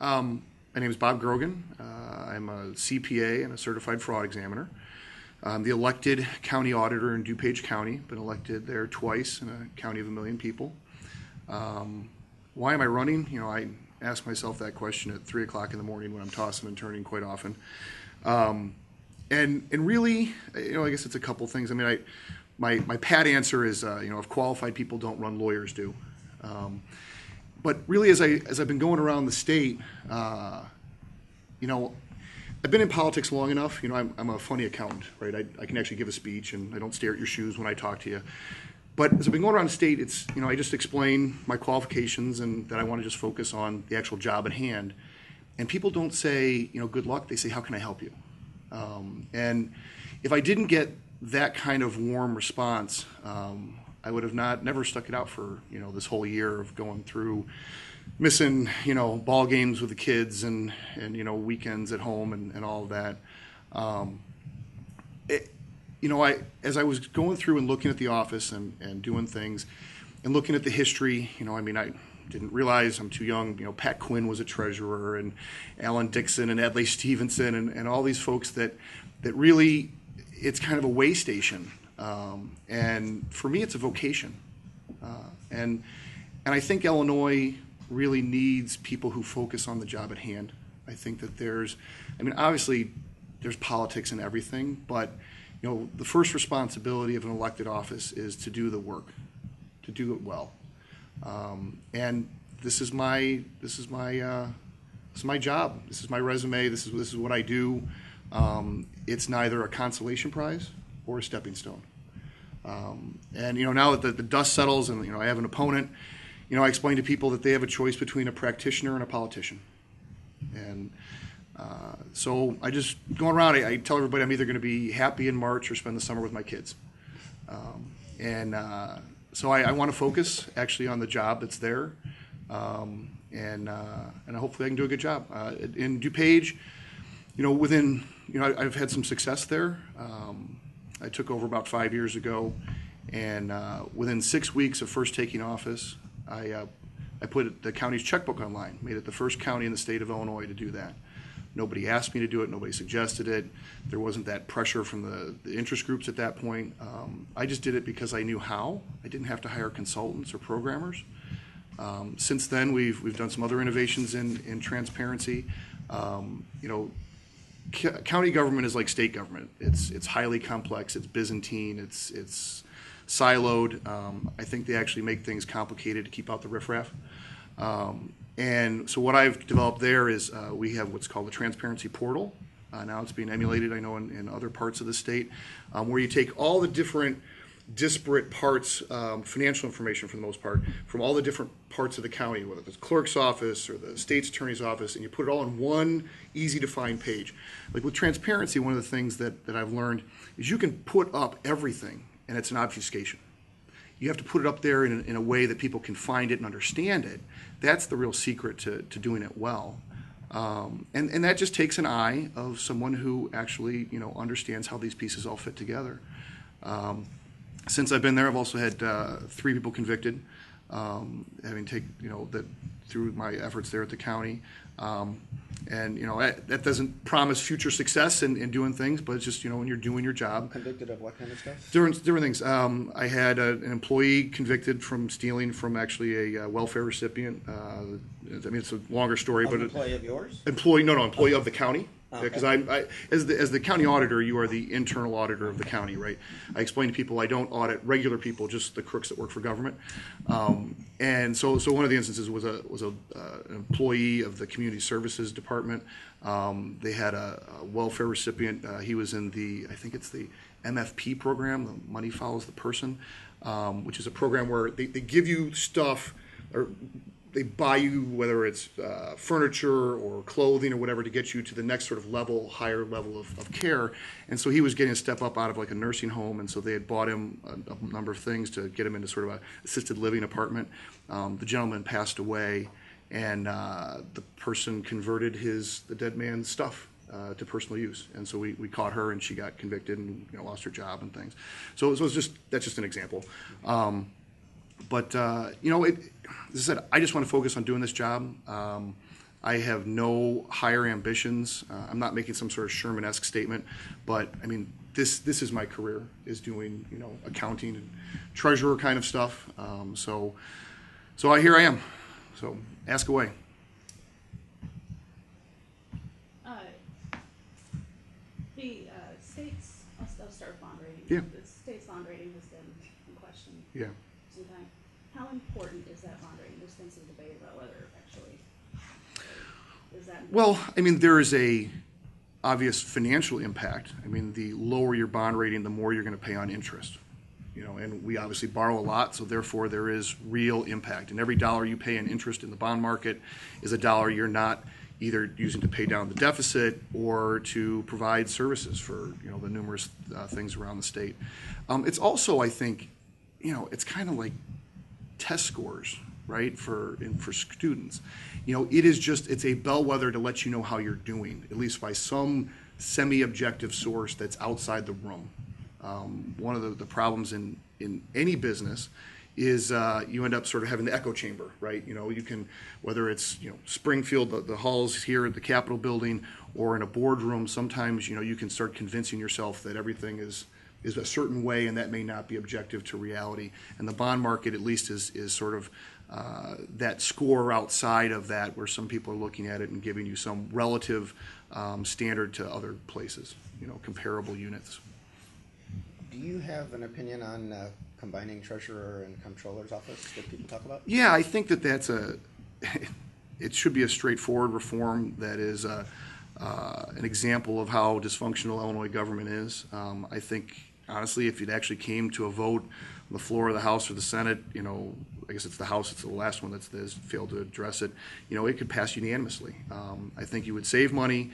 My name is Bob Grogan. I'm a CPA and a certified fraud examiner. I'm the elected county auditor in DuPage County. Been elected there twice in a county of 1 million people. Why am I running? You know, I ask myself that question at 3 o'clock in the morning when I'm tossing and turning quite often. And really, you know, I guess it's a couple things. I mean, my pat answer is, you know, if qualified people don't run, lawyers do. But really, as I've been going around the state, you know, I've been in politics long enough. You know, I'm a funny accountant, right? I can actually give a speech, and I don't stare at your shoes when I talk to you. But as I've been going around the state, it's, you know, I just explain my qualifications and that I want to just focus on the actual job at hand. And people don't say, you know, good luck. They say, how can I help you? And if I didn't get that kind of warm response, I would have never stuck it out for, you know, this whole year of going through missing, you know, ball games with the kids and you know, weekends at home and all of that. You know, as I was going through and looking at the office and doing things and looking at the history, you know, I mean, I didn't realize, I'm too young, you know, Pat Quinn was a treasurer, and Alan Dixon and Adlai Stevenson and all these folks that really, it's kind of a way station. And for me, it's a vocation. And I think Illinois really needs people who focus on the job at hand. I think that I mean, obviously there's politics in everything, but you know, the first responsibility of an elected office is to do the work, to do it well. And this is my job. This is my resume. This is what I do. It's neither a consolation prize or a stepping stone. And you know, now that the dust settles and you know I have an opponent, you know, I explain to people that they have a choice between a practitioner and a politician. And so I just going around, I tell everybody I'm either going to be happy in March or spend the summer with my kids. So I want to focus actually on the job that's there, and hopefully I can do a good job. In DuPage, you know, I've had some success there. I took over about 5 years ago, and within 6 weeks of first taking office, I put the county's checkbook online, made it the first county in the state of Illinois to do that. Nobody asked me to do it. Nobody suggested it. There wasn't that pressure from the interest groups at that point. I just did it because I knew how. I didn't have to hire consultants or programmers. Since then, we've done some other innovations in transparency. You know, county government is like state government. It's highly complex. It's Byzantine. It's siloed. I think they actually make things complicated to keep out the riffraff. And so what I've developed there is we have what's called the Transparency Portal. Now it's being emulated, I know, in other parts of the state, where you take all the different disparate parts, financial information for the most part, from all the different parts of the county, whether it's the clerk's office or the state's attorney's office, and you put it all on one easy-to-find page. Like with transparency, one of the things that I've learned is you can put up everything, and it's an obfuscation. You have to put it up there in a way that people can find it and understand it. That's the real secret to doing it well. And that just takes an eye of someone who actually, you know, understands how these pieces all fit together. Since I've been there, I've also had 3 people convicted, you know, that through my efforts there at the county. And, you know, that doesn't promise future success in doing things, but it's just, you know, when you're doing your job. Convicted of what kind of stuff? Different things. I had an employee convicted from stealing from actually a welfare recipient. I mean, it's a longer story, but An employee of yours? Employee of the county. Because Okay. as the county auditor, you are the internal auditor of the county, right? I explain to people I don't audit regular people, just the crooks that work for government. And so one of the instances was an employee of the community services department. They had a welfare recipient. He was in I think it's the MFP program, the Money Follows the Person, which is a program where they give you stuff, or they buy you, whether it's furniture or clothing or whatever, to get you to the next sort of higher level of care. And so he was getting a step up out of like a nursing home, and so they had bought him a number of things to get him into sort of an assisted living apartment. The gentleman passed away, and the person converted the dead man's stuff to personal use. And so we caught her, and she got convicted and, you know, lost her job and things. So it was that's just an example. But you know, as I said, I just want to focus on doing this job. I have no higher ambitions. I'm not making some sort of Sherman-esque statement, but I mean, this is my career, is doing, you know, accounting and treasurer kind of stuff. So here I am. So ask away. The state's, I'll start with bond rating. Yeah. The state's bond rating has been in question Yeah. some time. How important is that bond rating? There's been some debate about whether actually is that. Well, I mean, there is a obvious financial impact. I mean, the lower your bond rating, the more you're going to pay on interest. You know, and we obviously borrow a lot, so therefore there is real impact. And every dollar you pay in interest in the bond market is a dollar you're not either using to pay down the deficit or to provide services for, you know, the numerous things around the state. It's also, I think, you know, it's kind of like test scores, right, for students. You know, it's a bellwether to let you know how you're doing, at least by some semi-objective source that's outside the room. One of the problems in any business is you end up sort of having the echo chamber, right? You know, you can, whether it's, you know, Springfield, the halls here at the Capitol building, or in a boardroom, sometimes, you know, you can start convincing yourself that everything is a certain way, and that may not be objective to reality. And the bond market, at least, is sort of that score outside of that, where some people are looking at it and giving you some relative standard to other places, you know, comparable units. Do you have an opinion on combining treasurer and comptroller's office that people talk about? Yeah, I think that's it should be a straightforward reform that is an example of how dysfunctional Illinois government is. I think, honestly, if it actually came to a vote on the floor of the House or the Senate, you know, I guess it's the House, it's the last one that's failed to address it, you know, it could pass unanimously. I think you would save money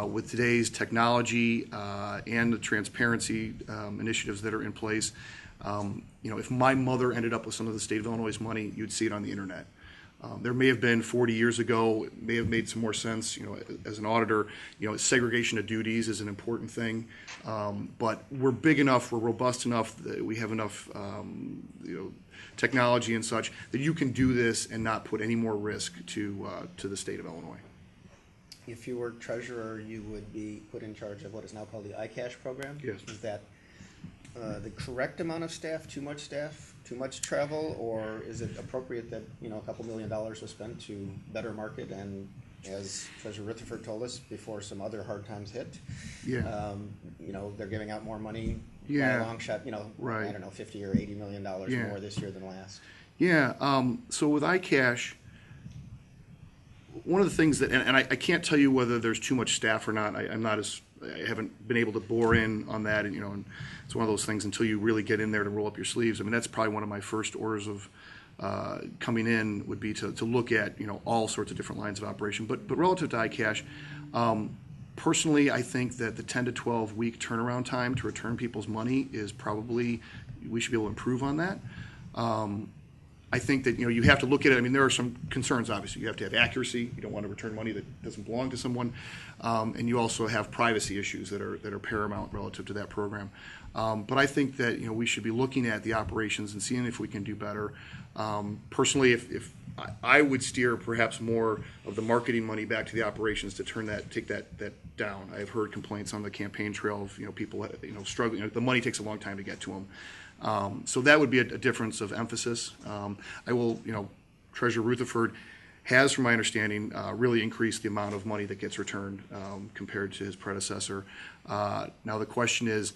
with today's technology and the transparency initiatives that are in place. You know, if my mother ended up with some of the state of Illinois' money, you'd see it on the internet. There may have been 40 years ago, it may have made some more sense, you know, as an auditor, you know, segregation of duties is an important thing. But we're big enough, we're robust enough, that we have enough, you know, technology and such that you can do this and not put any more risk to the state of Illinois. If you were treasurer, you would be put in charge of what is now called the iCash program? Yes. Is that the correct amount of staff, too much travel, or is it appropriate that, you know, a couple $1 million was spent to better market, and as Treasurer Rutherford told us before some other hard times hit, Yeah. you know, they're giving out more money by Yeah. a long shot, you know, Right. I don't know, $50 or $80 million Yeah. more this year than last. Yeah, so with iCash, one of the things that, and I can't tell you whether there's too much staff or not. I haven't been able to bore in on that, and, you know, and it's one of those things until you really get in there to roll up your sleeves. I mean, that's probably one of my first orders of coming in would be to look at, you know, all sorts of different lines of operation. But relative to iCash, personally, I think that the 10 to 12 week turnaround time to return people's money is probably, we should be able to improve on that. I think that, you know, you have to look at it. I mean, there are some concerns, obviously. You have to have accuracy. You don't want to return money that doesn't belong to someone. And you also have privacy issues that are paramount relative to that program. But I think that, you know, we should be looking at the operations and seeing if we can do better. Personally, if I would steer perhaps more of the marketing money back to the operations to take that down. I've heard complaints on the campaign trail of, you know, people, you know, struggling. You know, the money takes a long time to get to them. So that would be a difference of emphasis. I will, you know, Treasurer Rutherford has, from my understanding, really increased the amount of money that gets returned compared to his predecessor. Now the question is,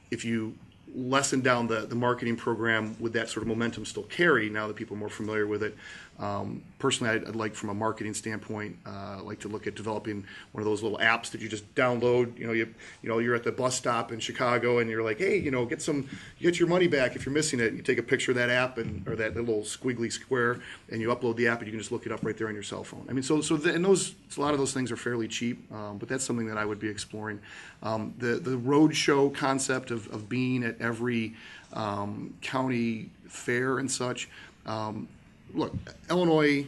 if you lessen down the marketing program, would that sort of momentum still carry now that people are more familiar with it? Personally, I'd like, from a marketing standpoint, like to look at developing one of those little apps that you just download. You know, you're at the bus stop in Chicago and you're like, hey, you know, get your money back if you're missing it. You take a picture of that app or that little squiggly square, and you upload the app, and you can just look it up right there on your cell phone. I mean, and a lot of those things are fairly cheap, but that's something that I would be exploring. The road show concept of being at every county fair and such. Look, Illinois,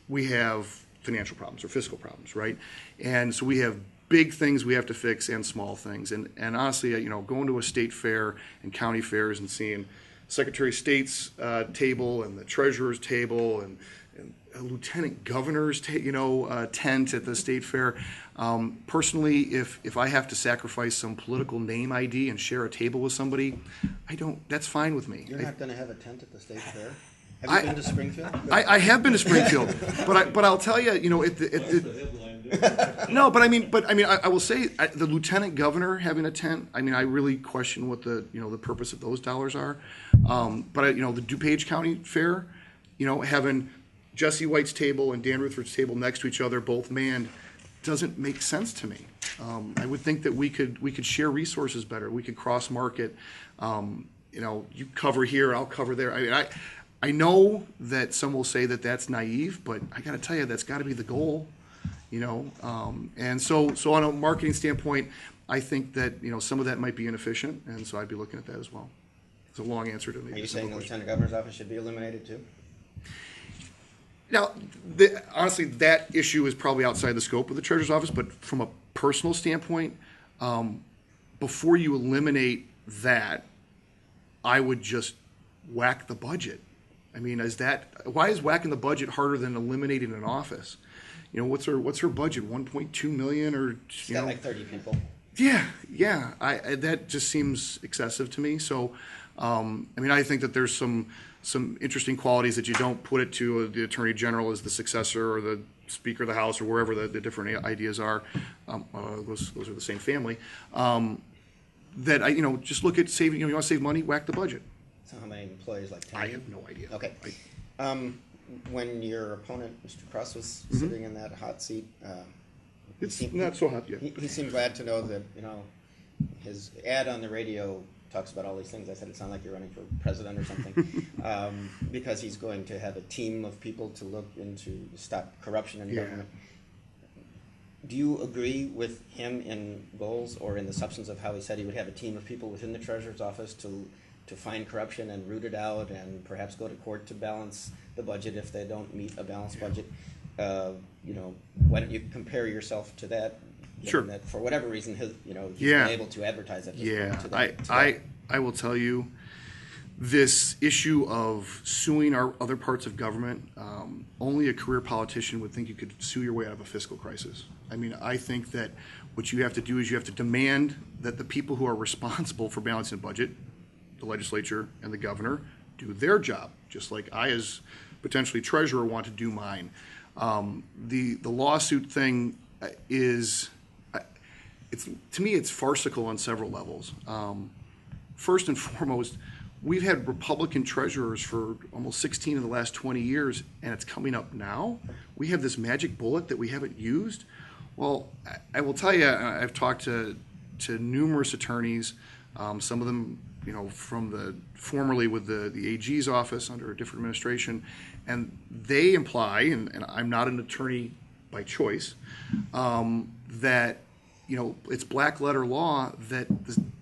we have financial problems or fiscal problems, right? And so we have big things we have to fix and small things. And honestly, you know, going to a state fair and county fairs and seeing Secretary of State's table and the Treasurer's table and a lieutenant governor's tent at the state fair. Personally, if I have to sacrifice some political name ID and share a table with somebody, that's fine with me. You're not going to have a tent at the state fair? Have you been to Springfield? I have been to Springfield, but I'll tell you, no, but I mean, I will say the lieutenant governor having a tent. I mean, I really question what the purpose of those dollars are. But the DuPage County Fair, having Jesse White's table and Dan Rutherford's table next to each other, both manned, doesn't make sense to me. I would think that we could share resources better. We could cross market. You cover here, I'll cover there. I mean, I know that some will say that that's naive, but I got to tell you, that's got to be the goal. And so on a marketing standpoint, I think that some of that might be inefficient, and so I'd be looking at that as well. It's a long answer to me. Are you saying the lieutenant governor's office should be eliminated too? Now, honestly, that issue is probably outside the scope of the treasurer's office, but from a personal standpoint, before you eliminate that, I would just whack the budget. I mean, why is whacking the budget harder than eliminating an office? What's her budget? 1.2 million, or She's got like 30 people. Yeah. That just seems excessive to me. So, I think that there's some interesting qualities that you don't put it to the Attorney General as the successor or the Speaker of the House or wherever the different ideas are. Those are the same family. That just look at saving. You want to save money? Whack the budget. So how many employees? Like 10? I have no idea. Okay. When your opponent, Mr. Cross, was sitting in that hot seat, It's not so hot yet. he seemed glad to know that his ad on the radio talks about all these things. I said it sounded like you're running for president or something, because he's going to have a team of people to look into stop corruption in government. Do you agree with him in goals or in the substance of how he said he would have a team of people within the treasurer's office to find corruption and root it out and perhaps go to court to balance the budget if they don't meet a balanced budget? Why don't you compare yourself to that? Sure. That for whatever reason, he's been able to advertise at this point. I will tell you, this issue of suing our other parts of government, only a career politician would think you could sue your way out of a fiscal crisis. I mean, I think that what you have to do is you have to demand that the people who are responsible for balancing the budget, the legislature and the governor, do their job, just like I, as potentially treasurer, want to do mine. The lawsuit thing is, to me, it's farcical on several levels. First and foremost, we've had Republican treasurers for almost 16 of the last 20 years, and it's coming up now. We have this magic bullet that we haven't used. Well, I will tell you, I've talked to numerous attorneys, some of them, from formerly with the AG's office under a different administration, and they imply, and I'm not an attorney by choice, that it's black letter law that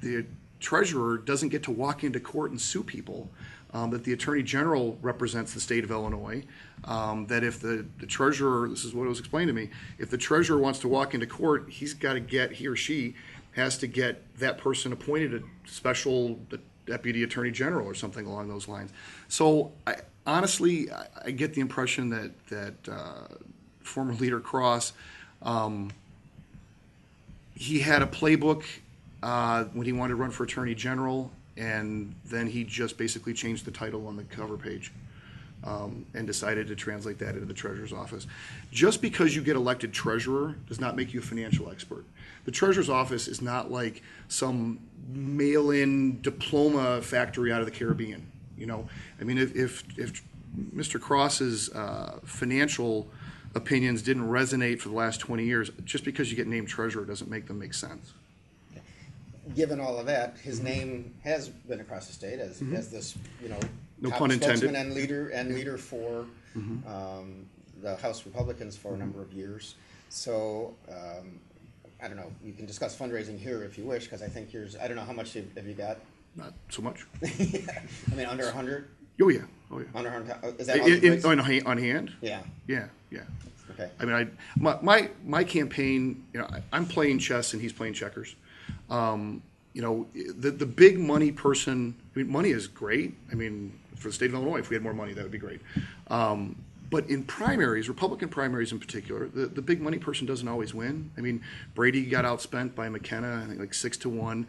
the treasurer doesn't get to walk into court and sue people, that the attorney general represents the state of Illinois, that if the treasurer, this is what it was explained to me, if the treasurer wants to walk into court, he or she has to get that person appointed a special deputy attorney general or something along those lines. So honestly, I get the impression that former leader Cross, he had a playbook when he wanted to run for attorney general, and then he just basically changed the title on the cover page and decided to translate that into the treasurer's office. Just because you get elected treasurer does not make you a financial expert. The treasurer's office is not like some mail-in diploma factory out of the Caribbean. I mean, if Mr. Cross's financial opinions didn't resonate for the last 20 years, just because you get named treasurer doesn't make them make sense. Given all of that, his name has been across the state as this, No top pun intended. spokesman and leader for the House Republicans for a number of years. So I don't know. You can discuss fundraising here if you wish, because I think I don't know how much have you got. Not so much. I mean, under 100. Oh yeah. Under 100. Is that all you raised? On hand? Yeah. Yeah. Okay. I mean, my campaign, I'm playing chess and he's playing checkers. The big money person, I mean, money is great. I mean, for the state of Illinois, if we had more money, that would be great. But in primaries, Republican primaries in particular, the big money person doesn't always win. I mean, Brady got outspent by McKenna, I think like 6-1.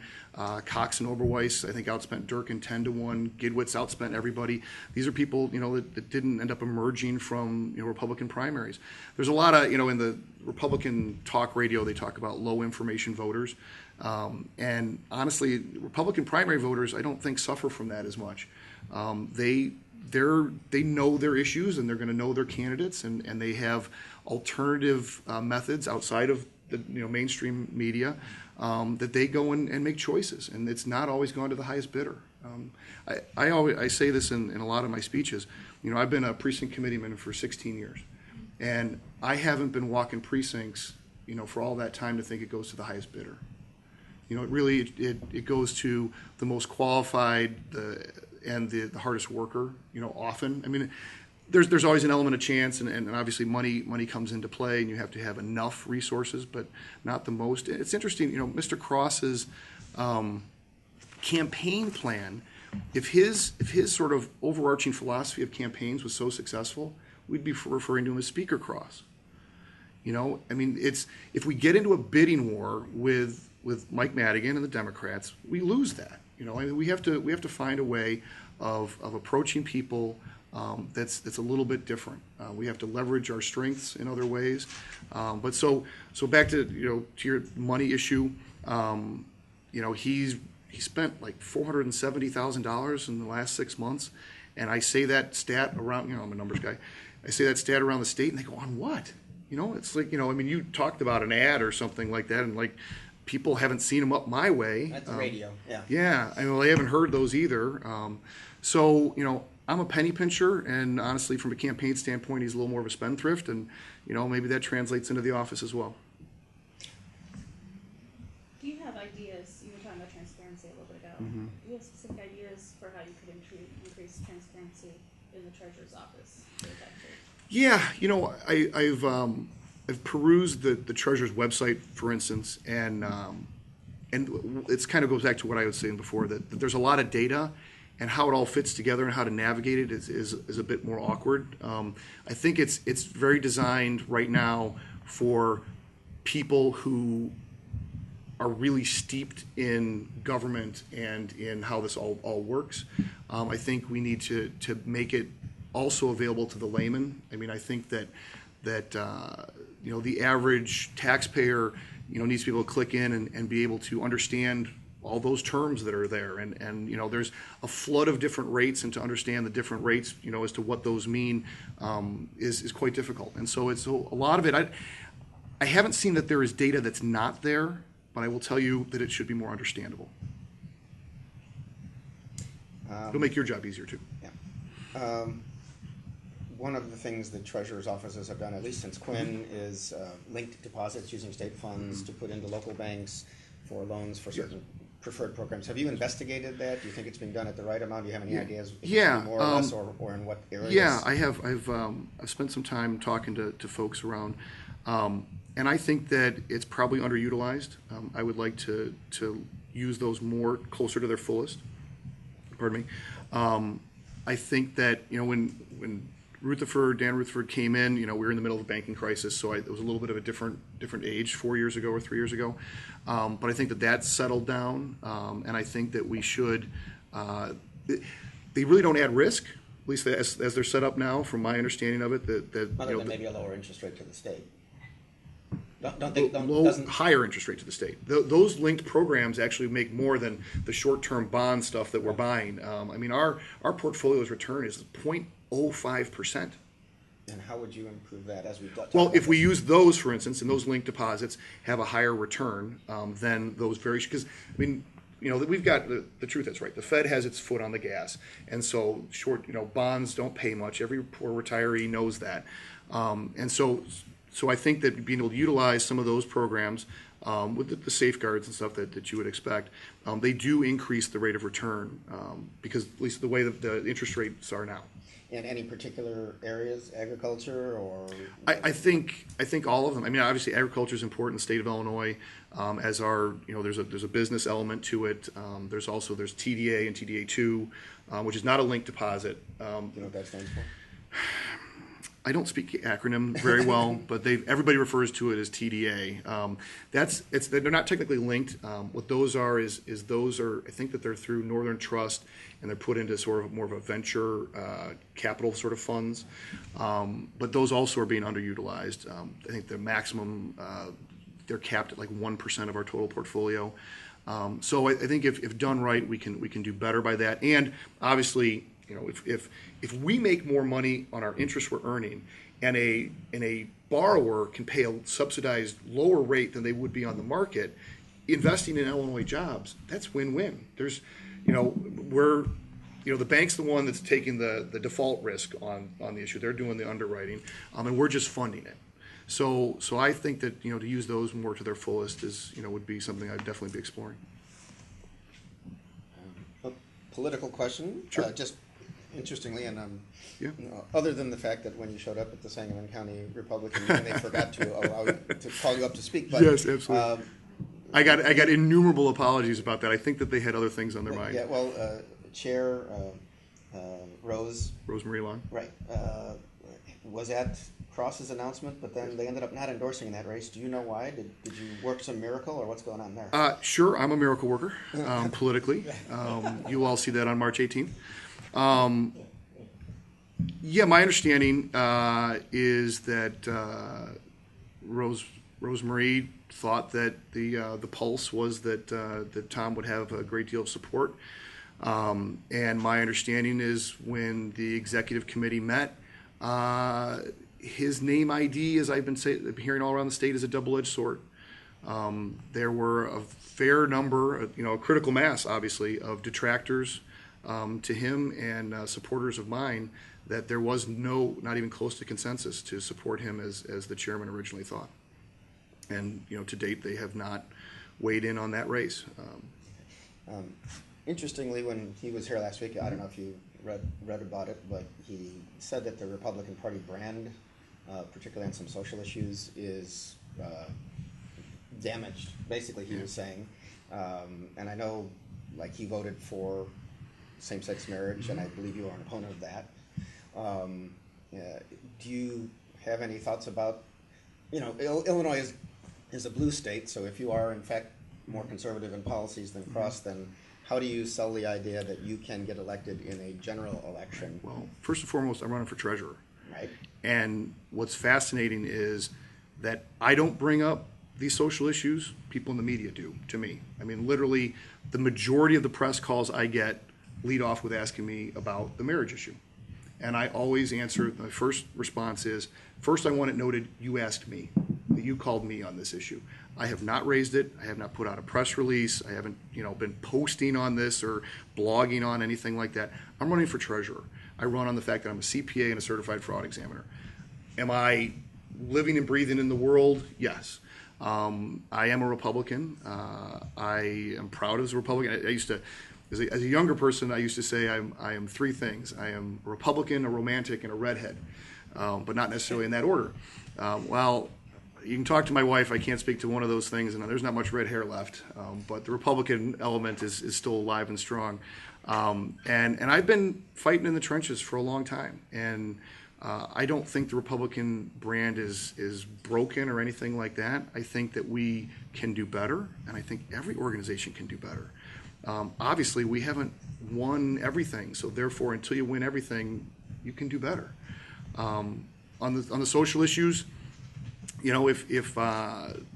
Cox and Oberweis, I think, outspent Durkin 10-1. Gidwitz outspent everybody. These are people, that didn't end up emerging from, Republican primaries. There's a lot of, in the Republican talk radio, they talk about low information voters. And honestly, Republican primary voters, I don't think suffer from that as much. They know their issues, and they're going to know their candidates, and they have alternative methods outside of the mainstream media that they go and make choices, and it's not always gone to the highest bidder. I say this in a lot of my speeches. I've been a precinct committeeman for 16 years, and I haven't been walking precincts for all that time to think it goes to the highest bidder. It goes to the most qualified, and the hardest worker, often. I mean, there's always an element of chance, and obviously money comes into play, and you have to have enough resources, but not the most. It's interesting, Mr. Cross's campaign plan, if his sort of overarching philosophy of campaigns was so successful, we'd be referring to him as Speaker Cross. I mean, if we get into a bidding war with Mike Madigan and the Democrats, we lose that. I mean, we have to find a way of approaching people that's a little bit different. We have to leverage our strengths in other ways. But so back to to your money issue. He spent like $470,000 in the last 6 months, and I say that stat around. I'm a numbers guy. I say that stat around the state, and they go, on what? It's like I mean, you talked about an ad or something like that, and like. People haven't seen them up my way. That's radio, yeah. Yeah, I mean, they haven't heard those either. So, I'm a penny pincher, and honestly, from a campaign standpoint, he's a little more of a spendthrift, and, maybe that translates into the office as well. Do you have ideas, you were talking about transparency a little bit ago, Mm-hmm. do you have specific ideas for how you could increase transparency in the treasurer's office? Yeah, I've perused the Treasurer's website, for instance, and it kind of goes back to what I was saying before, that there's a lot of data, and how it all fits together and how to navigate it is a bit more awkward. I think it's very designed right now for people who are really steeped in government and in how this all works. I think we need to make it also available to the layman. I mean, I think that the average taxpayer, needs to be able to click in and be able to understand all those terms that are there. And there's a flood of different rates, and to understand the different rates, as to what those mean, is quite difficult. And so a lot of it, I haven't seen that there is data that's not there, but I will tell you that it should be more understandable. It'll make your job easier too. Yeah. One of the things the treasurer's offices have done, at least since Quinn, is linked deposits using state funds to put into local banks for loans for certain preferred programs. Have you investigated that? Do you think it's being done at the right amount? Do you have any ideas? If it's more or less, or in what areas? Yeah, I have. I've spent some time talking to folks around, and I think that it's probably underutilized. I would like to use those more closer to their fullest. Pardon me. I think that when Dan Rutherford came in, we were in the middle of a banking crisis, so it was a little bit of a different age 4 years ago or 3 years ago. But I think that's settled down, and I think that we should. They really don't add risk, at least as they're set up now, from my understanding of it. Other than maybe a lower interest rate to the state. Higher interest rate to the state. Those linked programs actually make more than the short-term bond stuff that we're buying. I mean, our portfolio's return is 0.05%. And how would you improve that as we Well, if we use those, for instance, and those linked deposits have a higher return than those because, I mean, we've got the truth is right. The Fed has its foot on the gas, and so bonds don't pay much. Every poor retiree knows that, and so I think that being able to utilize some of those programs with the safeguards and stuff that you would expect, they do increase the rate of return because at least the way that the interest rates are now. In any particular areas, agriculture or? I think all of them. I mean, obviously agriculture is important in the state of Illinois, as there's a business element to it. There's TDA and TDA2, which is not a linked deposit. Do you know what that stands for? I don't speak acronym very well, but everybody refers to it as TDA. They're not technically linked. What those are is those are, I think that they're through Northern Trust, and they're put into sort of more of a venture capital sort of funds. But those also are being underutilized. I think the maximum, they're capped at like 1% of our total portfolio. So I think if done right, we can do better by that. And obviously, you know, if we make more money on our interest we're earning, and a borrower can pay a subsidized lower rate than they would be on the market, investing in Illinois jobs, that's win-win. There's, you know, the bank's the one that's taking the default risk on the issue. They're doing the underwriting, and we're just funding it. So I think that, you know, to use those more to their fullest would be something I'd definitely be exploring. A political question. Sure. Just interestingly, and Yeah. other than the fact that when you showed up at the Sangamon County Republican meeting, they forgot to allow you to call you up to speak. But, yes, absolutely. I got innumerable apologies about that. I think that they had other things on their mind. Yeah. Well, Chair Rosemary Long. Right. Was at Cross's announcement, but then they ended up not endorsing that race. Do you know why? Did you work some miracle, or what's going on there? Sure, I'm a miracle worker politically. You all see that on March 18th. Yeah, my understanding is that Rosemary thought that the pulse was that Tom would have a great deal of support. And my understanding is when the executive committee met, his name ID, as I've been hearing all around the state, is a double-edged sword. There were a fair number, a critical mass, obviously, of detractors to him and supporters of mine, that there was not even close to consensus to support him as the chairman originally thought. And, to date, they have not weighed in on that race. Interestingly, when he was here last week, I don't know if you read about it, but he said that the Republican Party brand, particularly on some social issues, is damaged. Basically, he was saying, and I know, like, he voted for same-sex marriage, and I believe you are an opponent of that. Do you have any thoughts about, Illinois is a blue state, so if you are in fact more conservative in policies than Cross, then how do you sell the idea that you can get elected in a general election? Well, first and foremost, I'm running for treasurer. Right. And what's fascinating is that I don't bring up these social issues, people in the media do, to me. I mean, literally, the majority of the press calls I get lead off with asking me about the marriage issue. And I always answer, my first response is, first I want it noted, you asked me, that you called me on this issue. I have not raised it. I have not put out a press release. I haven't, been posting on this or blogging on anything like that. I'm running for treasurer. I run on the fact that I'm a CPA and a certified fraud examiner. Am I living and breathing in the world? Yes. I am a Republican. I am proud as a Republican. I used to, as a younger person, I used to say I am three things. I am a Republican, a romantic, and a redhead, but not necessarily in that order. Well, you can talk to my wife. I can't speak to one of those things, and there's not much red hair left. But the Republican element is still alive and strong. And I've been fighting in the trenches for a long time. And I don't think the Republican brand is broken or anything like that. I think that we can do better, and I think every organization can do better. Obviously, we haven't won everything, so therefore, until you win everything, you can do better. On the social issues, if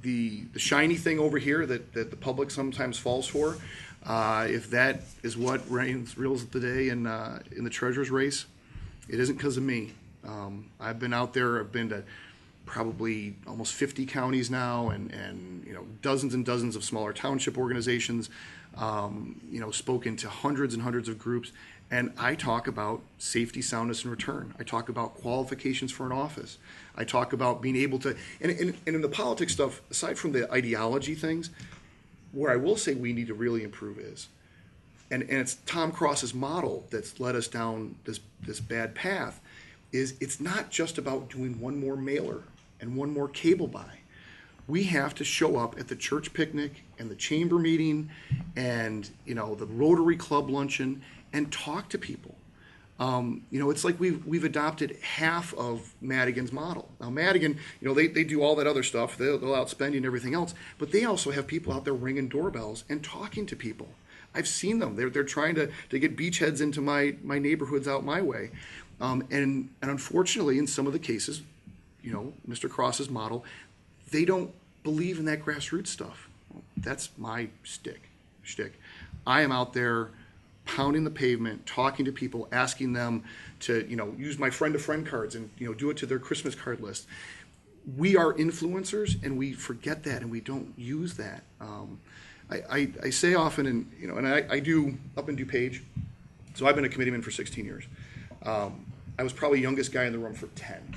the shiny thing over here that the public sometimes falls for, if that is what reels the day in the treasurer's race, it isn't because of me. I've been out there. I've been to probably almost 50 counties now, and dozens and dozens of smaller township organizations. Spoken to hundreds and hundreds of groups, and I talk about safety, soundness, and return. I talk about qualifications for an office. I talk about being able to, and in the politics stuff, aside from the ideology things, where I will say we need to really improve is, and it's Tom Cross's model that's led us down this bad path, is it's not just about doing one more mailer and one more cable buy. We have to show up at the church picnic and the chamber meeting and the Rotary Club luncheon and talk to people. It's like we've adopted half of Madigan's model. Now Madigan, they do all that other stuff. They'll outspend you and everything else, but they also have people out there ringing doorbells and talking to people. I've seen them. They're trying to get beachheads into my neighborhoods out my way, and unfortunately, in some of the cases, Mr. Cross's model, they don't believe in that grassroots stuff. Well, that's my shtick. I am out there pounding the pavement, talking to people, asking them to, use my friend-to-friend cards and, do it to their Christmas card list. We are influencers, and we forget that, and we don't use that. I say often, and I do up in DuPage, so I've been a committeeman for 16 years. I was probably youngest guy in the room for 10.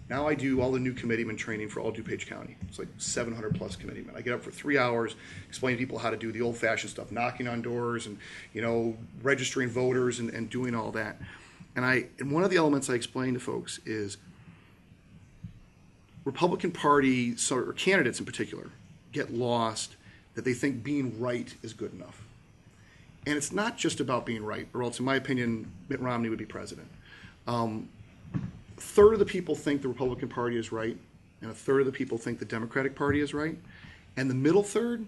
Now I do all the new committeeman training for all DuPage County. It's like 700 plus committeemen. I get up for 3 hours, explain to people how to do the old-fashioned stuff, knocking on doors and registering voters and doing all that. And one of the elements I explain to folks is Republican Party or candidates in particular get lost that they think being right is good enough. And it's not just about being right, or else, in my opinion, Mitt Romney would be president. A third of the people think the Republican Party is right, and a third of the people think the Democratic Party is right. And the middle third,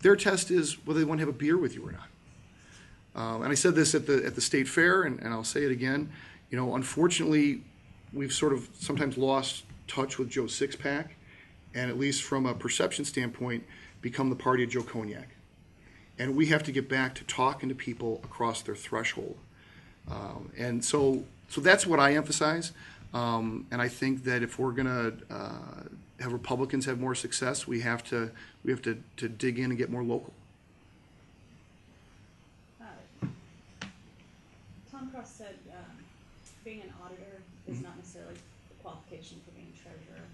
their test is whether they want to have a beer with you or not. And I said this at the state fair, and I'll say it again. Unfortunately, we've sort of sometimes lost touch with Joe Sixpack, and at least from a perception standpoint, become the party of Joe Cognac. And we have to get back to talking to people across their threshold. And so that's what I emphasize. And I think that if we're going to have Republicans have more success, we have to dig in and get more local. Tom Cross said being an auditor is not necessarily the qualification for being treasurer.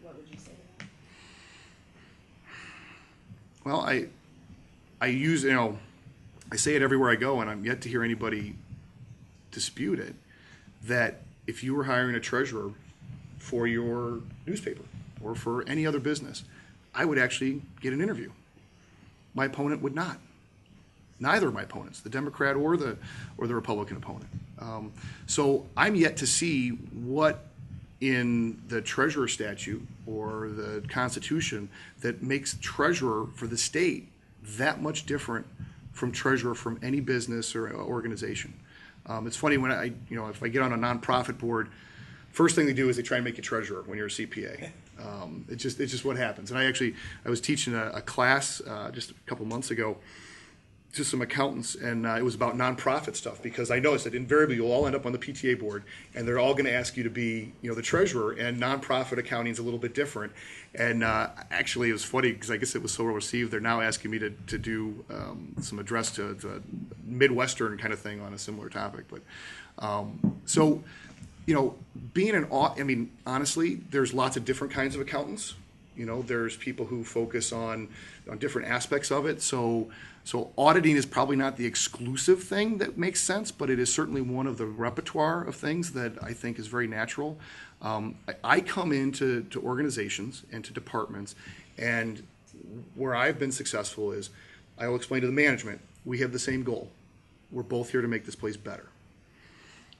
What would you say to that? Well, I use, I say it everywhere I go, and I'm yet to hear anybody dispute it, that if you were hiring a treasurer for your newspaper or for any other business, I would actually get an interview. My opponent would not. Neither of my opponents, the Democrat or the Republican opponent. So I'm yet to see what in the treasurer statute or the Constitution that makes treasurer for the state that much different from treasurer from any business or organization. It's funny when if I get on a nonprofit board, first thing they do is they try and make you treasurer when you're a CPA. It's just what happens. And I was teaching a class just a couple months ago to some accountants, and it was about nonprofit stuff, because I noticed that invariably you'll all end up on the PTA board, and they're all going to ask you to be, the treasurer, and nonprofit accounting is a little bit different. And actually, it was funny because I guess it was so well received. They're now asking me to do some address to the Midwestern kind of thing on a similar topic. But being honestly, there's lots of different kinds of accountants. There's people who focus on different aspects of it. So auditing is probably not the exclusive thing that makes sense, but it is certainly one of the repertoire of things that I think is very natural. I come into organizations and to departments, and where I've been successful is I will explain to the management, we have the same goal. We're both here to make this place better.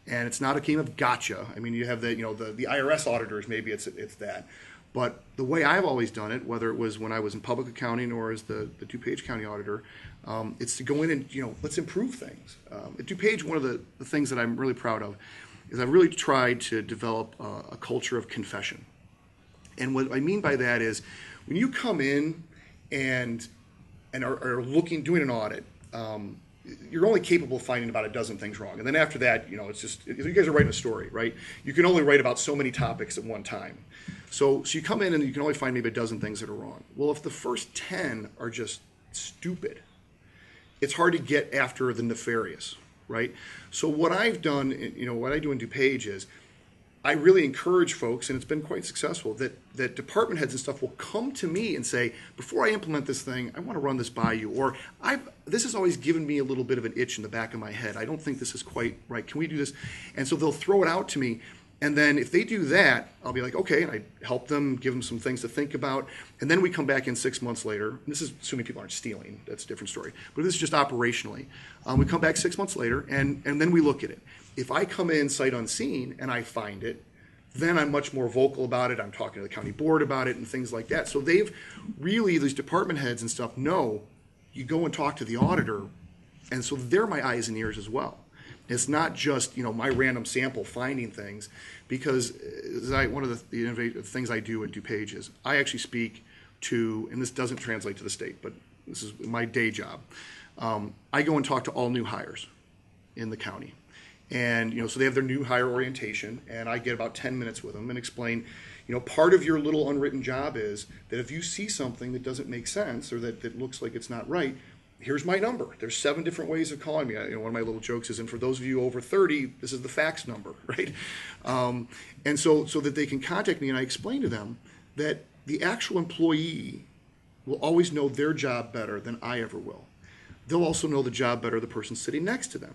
And it's not a game of gotcha. I mean, you have the IRS auditors, maybe it's that. But the way I've always done it, whether it was when I was in public accounting or as the DuPage County auditor, it's to go in and, let's improve things. At DuPage, one of the things that I'm really proud of is I've really tried to develop a culture of confession. And what I mean by that is when you come in and are doing an audit, you're only capable of finding about a dozen things wrong. And then after that, it's just, you guys are writing a story, right? You can only write about so many topics at one time. So you come in and you can only find maybe a dozen things that are wrong. Well, if the first 10 are just stupid, it's hard to get after the nefarious, right? So what I've done, what I do in DuPage is I really encourage folks, and it's been quite successful, that department heads and stuff will come to me and say, before I implement this thing, I want to run this by you. Or this has always given me a little bit of an itch in the back of my head. I don't think this is quite right. Can we do this? And so they'll throw it out to me. And then if they do that, I'll be like, okay, and I help them, give them some things to think about. And then we come back in 6 months later. And this is assuming people aren't stealing. That's a different story. But this is just operationally. We come back 6 months later, and then we look at it. If I come in sight unseen and I find it, then I'm much more vocal about it. I'm talking to the county board about it and things like that. So they've really, these department heads and stuff know you go and talk to the auditor, and so they're my eyes and ears as well. It's not just, my random sample finding things, because one of the innovative things I do at DuPage is I actually speak to, and this doesn't translate to the state, but this is my day job. I go and talk to all new hires in the county. And, so they have their new hire orientation, and I get about 10 minutes with them and explain, part of your little unwritten job is that if you see something that doesn't make sense or that looks like it's not right, here's my number. There's 7 different ways of calling me. One of my little jokes is, and for those of you over 30, this is the fax number, right? And so that they can contact me, and I explain to them that the actual employee will always know their job better than I ever will. They'll also know the job better of the person sitting next to them.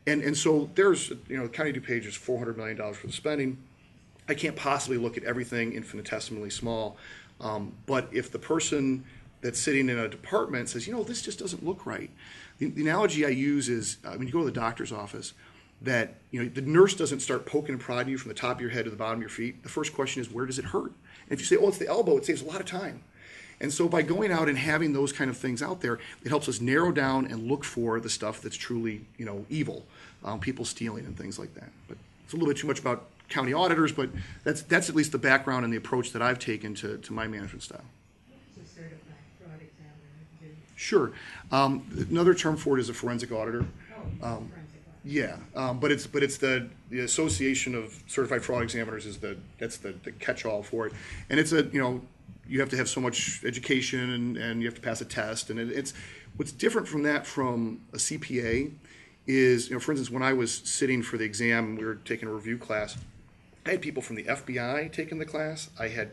And so there's, County DuPage is $400 million for the spending. I can't possibly look at everything infinitesimally small, but if the person that's sitting in a department says, this just doesn't look right. The analogy I use is when you go to the doctor's office, that the nurse doesn't start poking and prodding you from the top of your head to the bottom of your feet. The first question is, where does it hurt? And if you say, it's the elbow, it saves a lot of time. And so by going out and having those kind of things out there, it helps us narrow down and look for the stuff that's truly, evil, people stealing and things like that. But it's a little bit too much about county auditors, but that's at least the background and the approach that I've taken to my management style. What's a certified fraud examiner do? Sure. Another term for it is a forensic auditor. Forensic audit. Yeah, but it's the Association of Certified Fraud Examiners is that's the catch-all for it, and it's you have to have so much education and you have to pass a test, and it's what's different from that from a CPA is for instance, when I was sitting for the exam, we were taking a review class. I had people from the FBI taking the class. I had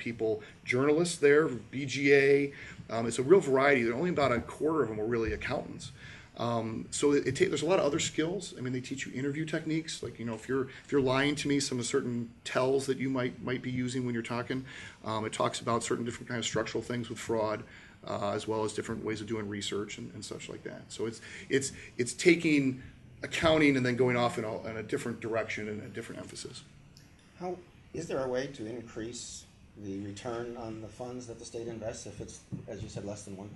journalists there, BGA. It's a real variety. There are only about a quarter of them were really accountants. So there's a lot of other skills. I mean, they teach you interview techniques, like if you're lying to me, some of the certain tells that you might be using when you're talking. It talks about certain different kind of structural things with fraud, as well as different ways of doing research and such like that. So it's taking accounting and then going off in a different direction and a different emphasis. How, is there a way to increase the return on the funds that the state invests if it's, as you said, less than 1%?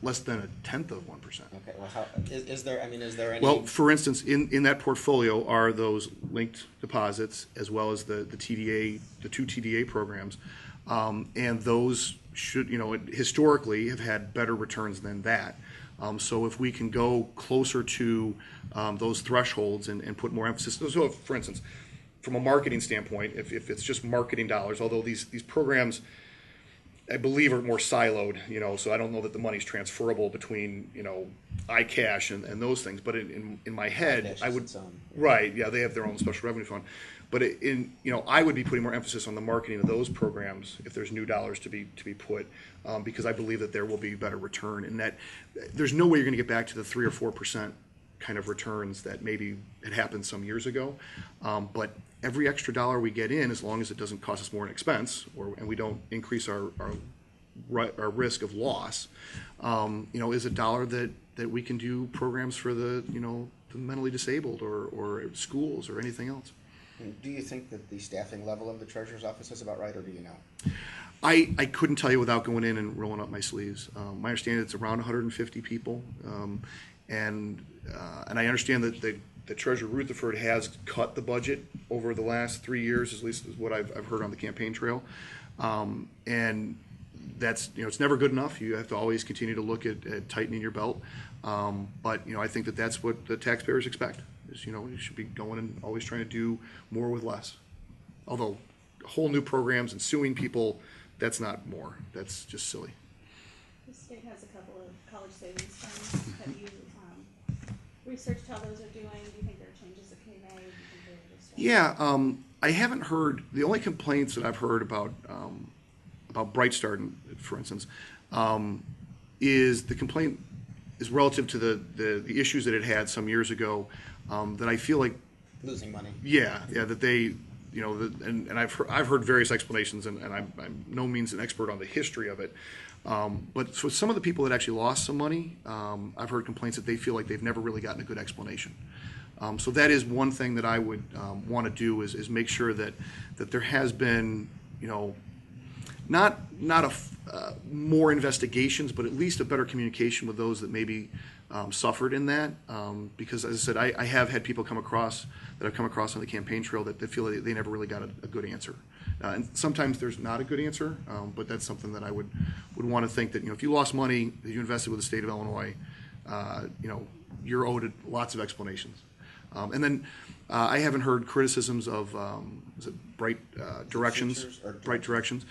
Less than 1/10 of 1%. Okay, well, is there any? Well, for instance, in that portfolio are those linked deposits as well as the TDA, the 2 TDA programs, and those should, historically have had better returns than that. So if we can go closer to those thresholds and put more emphasis. So, for instance, from a marketing standpoint, if it's just marketing dollars, although these programs, I believe, are more siloed, so I don't know that the money's transferable between, iCash and those things. But in my head, I would, right, yeah, they have their own special revenue fund. But I would be putting more emphasis on the marketing of those programs if there's new dollars to be put, because I believe that there will be better return, and that there's no way you're going to get back to the 3 or 4% kind of returns that maybe had happened some years ago. But every extra dollar we get in, as long as it doesn't cost us more in expense, and we don't increase our risk of loss, is a dollar that we can do programs for the mentally disabled or schools or anything else. And do you think that the staffing level of the treasurer's office is about right, or do you know? I couldn't tell you without going in and rolling up my sleeves. My understanding is it's around 150 people, and I understand that the Treasurer Rutherford has cut the budget over the last 3 years, at least is what I've heard on the campaign trail, and that's it's never good enough. You have to always continue to look at tightening your belt, but I think that's what the taxpayers expect. Is you should be going and always trying to do more with less. Although whole new programs and suing people, that's not more. That's just silly. The state has a couple of college savings funds. Have you researched how those are doing? Do you think there are changes that can be made? Do you think they're just Yeah, I haven't heard. The only complaints that I've heard about Bright Start, for instance, is the complaint is relative to the issues that it had some years ago. That I feel like Losing money. Yeah, that they, and I've heard various explanations, and I'm no means an expert on the history of it. But for some of the people that actually lost some money, I've heard complaints that they feel like they've never really gotten a good explanation. So that is one thing that I would want to do is make sure that there has been, not more investigations, but at least a better communication with those that maybe suffered in that. Because as I said, I have had people come across on the campaign trail that feel that they never really got a good answer. And sometimes there's not a good answer, but that's something that I would want to think that, if you lost money that you invested with the state of Illinois, you're owed lots of explanations. And then I haven't heard criticisms of is it Bright Directions, Bright Directions,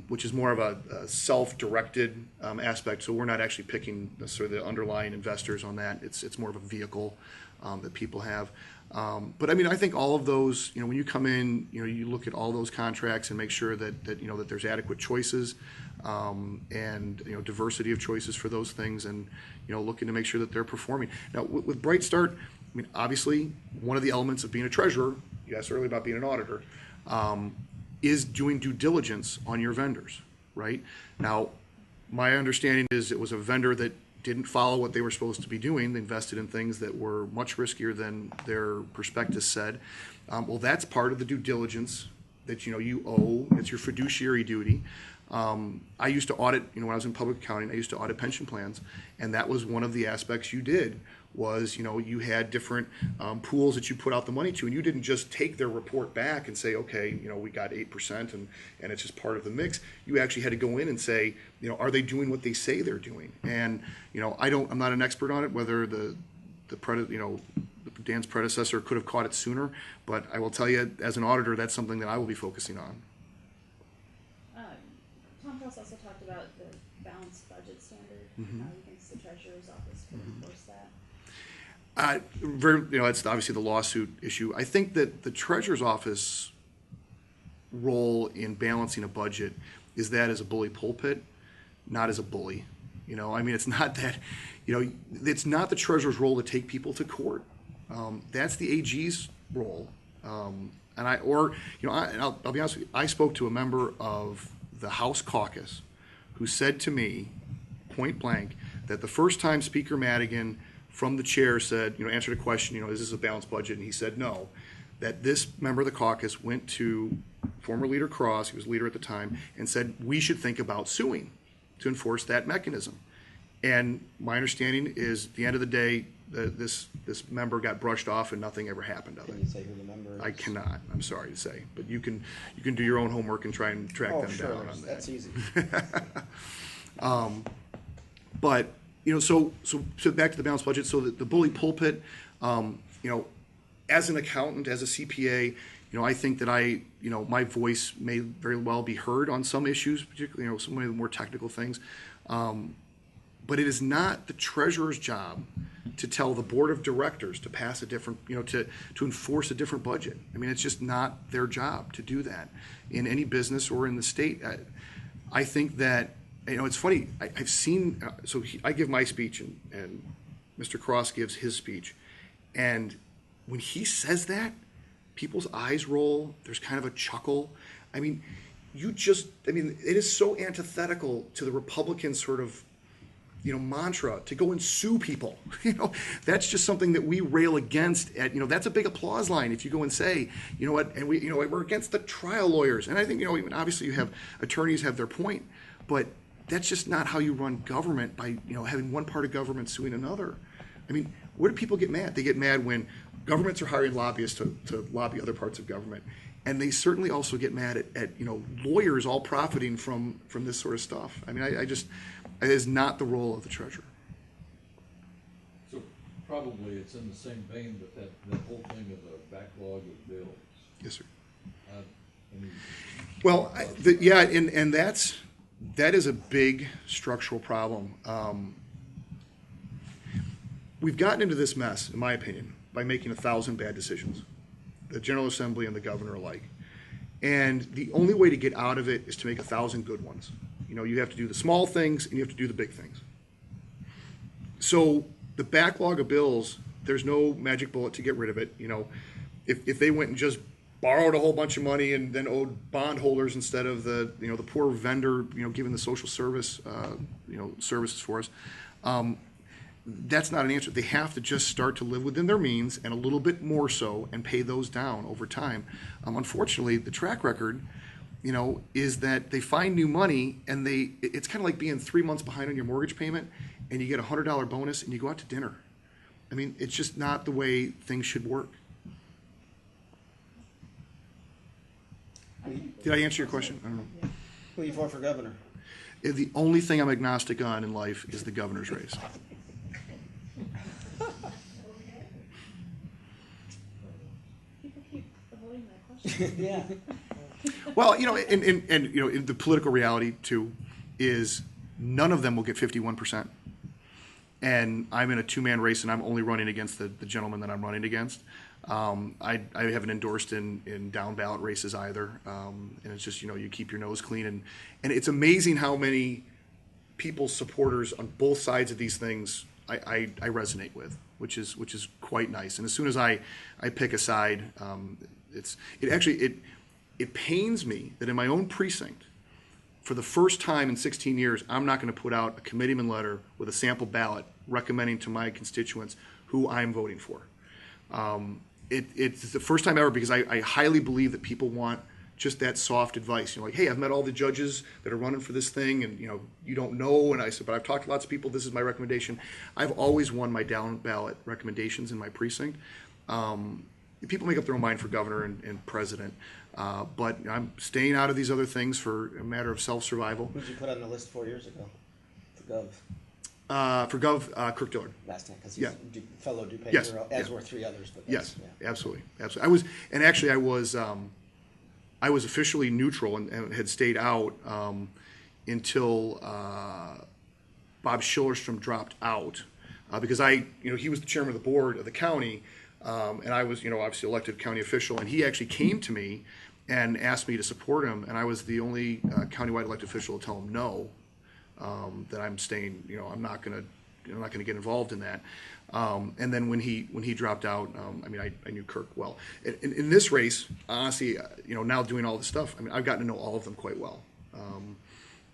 which is more of a self-directed aspect. So we're not actually picking necessarily the underlying investors on that. It's more of a vehicle that people have. But I mean, I think all of those, when you come in, you look at all those contracts and make sure that there's adequate choices and diversity of choices for those things, and looking to make sure that they're performing. Now with Bright Start, I mean, obviously one of the elements of being a treasurer, you asked earlier about being an auditor, is doing due diligence on your vendors, right? Now, my understanding is it was a vendor that didn't follow what they were supposed to be doing. They invested in things that were much riskier than their prospectus said. Well, that's part of the due diligence that you owe. It's your fiduciary duty. I used to audit, when I was in public accounting, I used to audit pension plans, and that was one of the aspects you did. Was you had different pools that you put out the money to, and you didn't just take their report back and say, okay, we got 8% and it's just part of the mix. You actually had to go in and say, are they doing what they say they're doing? And I'm not an expert on it, whether Dan's predecessor could have caught it sooner, but I will tell you, as an auditor, that's something that I will be focusing on. Tom Cross also talked about the balanced budget standard. Mm-hmm. How he thinks the treasurer's office could enforce that. It's obviously the lawsuit issue. I think that the treasurer's office role in balancing a budget is that as a bully pulpit, not as a bully. I mean, it's not that, it's not the treasurer's role to take people to court. That's the AG's role. And I'll be honest with you, I spoke to a member of the House caucus who said to me, point blank, that the first time Speaker Madigan from the chair said, answered a question, is this a balanced budget? And he said no, that this member of the caucus went to former leader Cross, he was leader at the time, and said, we should think about suing to enforce that mechanism. And my understanding is, at the end of the day, this member got brushed off and nothing ever happened of it. Can you say who the member is? I cannot, I'm sorry to say, but you can do your own homework and try and track them down on that. That's easy. But so back to the balanced budget. So the bully pulpit, as an accountant, as a CPA, I think that my voice may very well be heard on some issues, particularly some of the more technical things. But it is not the treasurer's job to tell the board of directors to pass a different, to enforce a different budget. I mean, it's just not their job to do that in any business or in the state. I think that. It's funny, I've seen, I give my speech and Mr. Cross gives his speech. And when he says that, people's eyes roll, there's kind of a chuckle. I mean, it is so antithetical to the Republican sort of, mantra to go and sue people. That's just something that we rail against that's a big applause line if you go and say, and we're against the trial lawyers. And I think, obviously you have attorneys have their point, but that's just not how you run government by, having one part of government suing another. I mean, where do people get mad? They get mad when governments are hiring lobbyists to lobby other parts of government. And they certainly also get mad at lawyers all profiting from this sort of stuff. I mean, it is not the role of the treasurer. So probably it's in the same vein, but that whole thing of the backlog of bills. Yes, sir. Well, and that is a big structural problem. We've gotten into this mess, in my opinion, by making 1,000 bad decisions, the General Assembly and the governor alike. And the only way to get out of it is to make 1,000 good ones. You have to do the small things and you have to do the big things. So the backlog of bills, there's no magic bullet to get rid of it. if they went and just borrowed a whole bunch of money and then owed bondholders instead of the poor vendor giving the social service services for us. That's not an answer. They have to just start to live within their means and a little bit more so and pay those down over time. Unfortunately, the track record, is that they find new money and it's kind of like being 3 months behind on your mortgage payment and you get a $100 bonus and you go out to dinner. I mean, it's just not the way things should work. Did I answer your question? I don't know. Who you for governor? The only thing I'm agnostic on in life is the governor's race. People keep avoiding that question. Yeah. Well, and the political reality too is none of them will get 51%. And I'm in a two-man race, and I'm only running against the gentleman that I'm running against. I haven't endorsed in down ballot races either, and it's just you keep your nose clean, and it's amazing how many people's supporters on both sides of these things I resonate with, which is quite nice. And as soon as I pick a side, it pains me that in my own precinct, for the first time in 16 years, I'm not going to put out a committeeman letter with a sample ballot recommending to my constituents who I'm voting for. It's the first time ever because I highly believe that people want just that soft advice. Like, hey, I've met all the judges that are running for this thing, and you don't know. And I said, but I've talked to lots of people. This is my recommendation. I've always won my down ballot recommendations in my precinct. People make up their own mind for governor and president, but I'm staying out of these other things for a matter of self-survival. Who did you put on the list 4 years ago for Gov? For Gov, Kirk Dillard. Last time, because he's fellow DuPage, Yes. as were 3 others. But Yes, yeah. absolutely. I was officially neutral and had stayed out until Bob Schillerstrom dropped out because he was the chairman of the board of the county, and I was obviously elected county official, and he actually came to me and asked me to support him, and I was the only countywide elected official to tell him no. That I'm staying, I'm not going to get involved in that. And then when he dropped out, I knew Kirk well. In this race, honestly, now doing all this stuff, I've gotten to know all of them quite well.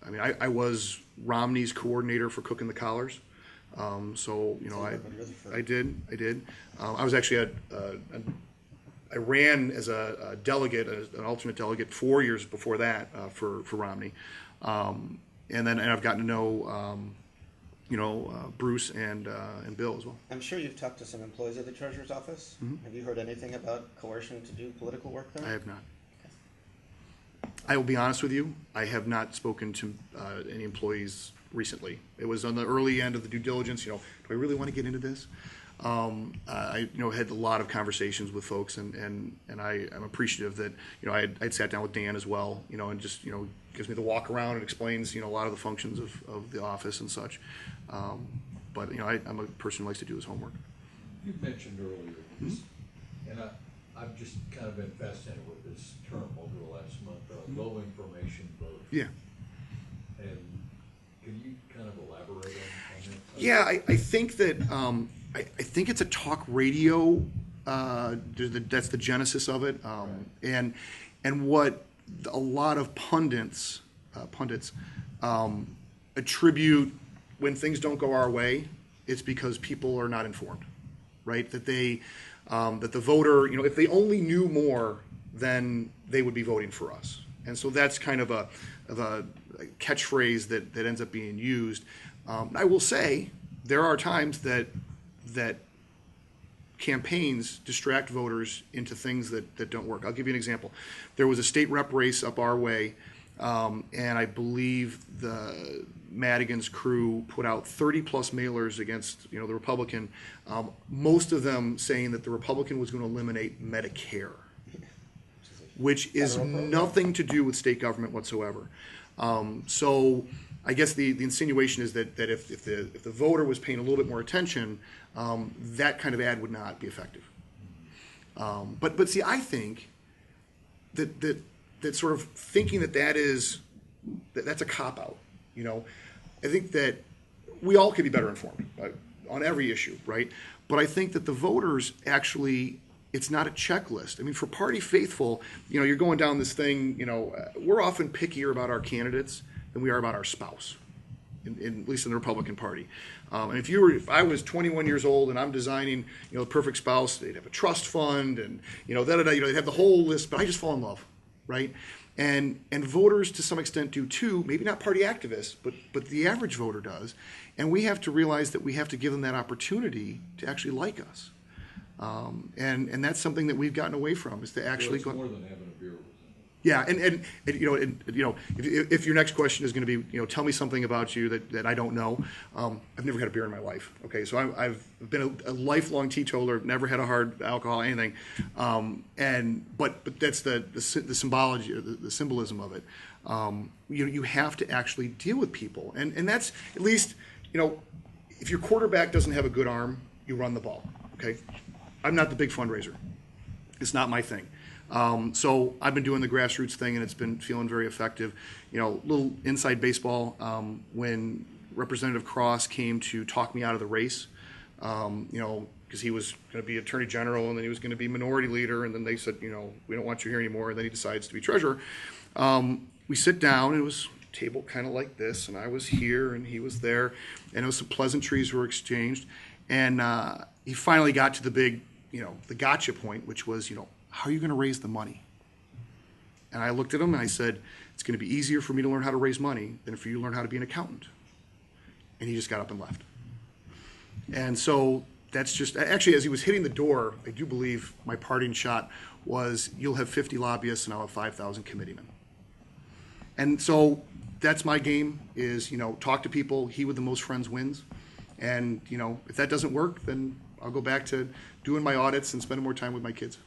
I was Romney's coordinator for cooking the collars. I did. I was actually I ran as a delegate, as an alternate delegate 4 years before that for Romney. And I've gotten to know, Bruce and Bill as well. I'm sure you've talked to some employees of the treasurer's office. Mm-hmm. Have you heard anything about coercion to do political work there? I have not. Okay. I will be honest with you. I have not spoken to any employees recently. It was on the early end of the due diligence. Do I really want to get into this? I had a lot of conversations with folks, and I'm appreciative that I'd sat down with Dan as well, and just gives me the walk around and explains a lot of the functions of the office and such. But I'm a person who likes to do his homework. You mentioned earlier this, and I've just kind of been fascinated with this term over the last month, low information vote. Yeah. And can you kind of elaborate on that? Yeah, I think that I think it's a talk radio. That's the genesis of it, right. And what a lot of pundits attribute when things don't go our way, it's because people are not informed, right? That that the voter, if they only knew more, then they would be voting for us. And so that's kind of a catchphrase that ends up being used. I will say there are times that campaigns distract voters into things that don't work. I'll give you an example. There was a state rep race up our way, and I believe the Madigan's crew put out 30 plus mailers against the Republican, most of them saying that the Republican was going to eliminate Medicare, which is nothing to do with state government whatsoever. So I guess the insinuation is that if the voter was paying a little bit more attention, that kind of ad would not be effective. But see, I think that sort of thinking that's a cop out. I think that we all could be better informed on every issue, right? But I think that the voters actually it's not a checklist. I mean, for party faithful, you're going down this thing, we're often pickier about our candidates than we are about our spouse, at least in the Republican Party. And if I was 21 years old and I'm designing, the perfect spouse, they'd have a trust fund and, they'd have the whole list, but I just fall in love, right? And voters to some extent do too, maybe not party activists, but the average voter does. And we have to realize that we have to give them that opportunity to actually like us. And that's something that we've gotten away from, is to actually Well, go. it's more than having a beer with them. Yeah, and if your next question is going to be, tell me something about you that I don't know. I've never had a beer in my life. Okay, so I've been a lifelong teetotaler, never had a hard alcohol, anything. But that's the symbology, the symbolism of it. You have to actually deal with people, and that's at least, if your quarterback doesn't have a good arm, you run the ball. Okay, I'm not the big fundraiser. It's not my thing. So I've been doing the grassroots thing, and it's been feeling very effective. Little inside baseball, when Representative Cross came to talk me out of the race, because he was going to be Attorney General, and then he was going to be Minority Leader, and then they said, we don't want you here anymore, and then he decides to be Treasurer. We sit down, and it was a table kind of like this, and I was here, and he was there, and it was some pleasantries were exchanged, and he finally got to the big, the gotcha point, which was, how are you going to raise the money? And I looked at him and I said, it's going to be easier for me to learn how to raise money than for you to learn how to be an accountant. And he just got up and left. And so that's just, actually, as he was hitting the door, I do believe my parting shot was, you'll have 50 lobbyists and I'll have 5,000 committeemen. And so that's my game, is, talk to people, he with the most friends wins. And, if that doesn't work, then I'll go back to doing my audits and spending more time with my kids.